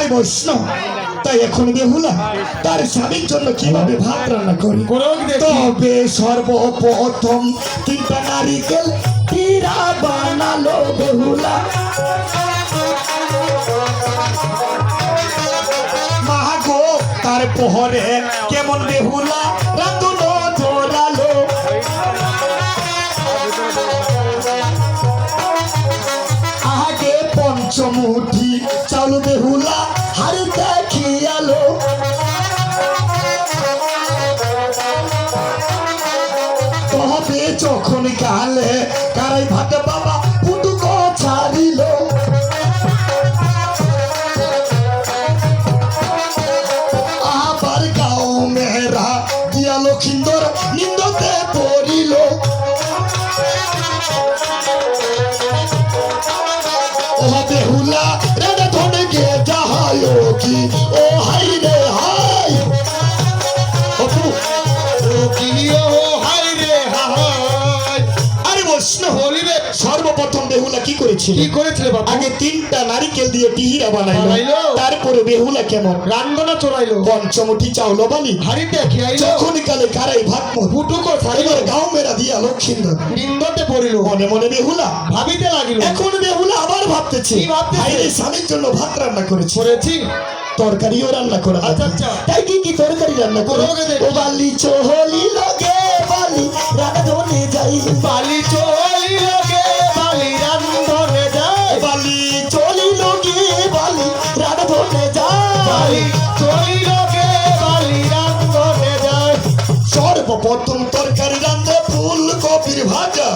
আরে বৈষ্ণব তাই এখন বেহুলা তার স্বামীর জন্য কিভাবে ভাত রান্না করি তবে সর্বপ্রথম 3টা নারিকেল পিড়া বানালো বেহুলা মাগো তারপরে কেমন বেহুলা রাঁধুনো জোরালো আগে পঞ্চমুঠি চাউল বেহুলা হাড়িতে খিয়ালো তবে যখন গালে কারাই ভাত বাবা পুটুকো ছাড়িল আবার গাও মেহরা দিয়া লক্ষিন্দর নিন্দতে পড়িল ও বেহুলা রেডে ধনে গে যাহায় কি ও হাই রে হাই আরে বৈষ্ণব সর্বপ্রথম বেহুলা কি করেছিল আগে 3টা নারিকেল দিয়ে টিহিরা বানাইলো তারপরে বেহুলা কেমন রান্না চড়াইলো পঞ্চমুঠি চাউল বালি হাড়িতে খিয়াইলো যখন কালে কারাই ভাত ফুটুকো ছাড়িল এবার গাও মেরা দিয়া লক্ষিন্দর নিন্দতে পড়িল মনে মনে বেহুলা ভাবিতে লাগিল এখন বেহুলা আবার ভাবতেছে কি ভাবতেছে? ভাইরে স্বামীর জন্য ভাত রান্না করেছে করেছি তরকারিও রান্না করা আচ্ছা, আচ্ছা। তাই কি তরকারি রান্না করে করোগে দেখি। ও বালি চহলি লগে বালি রাঁধনে যাই বালি চলি লগে বালি রান্ধনে যায় বালি চলি লগে বালি রাঁধনে বালি যাই চলি লগে বালি রান্ধনে যায় সর্বপ্রথম তরকারি রান্ধে ফুলকপির ভাজা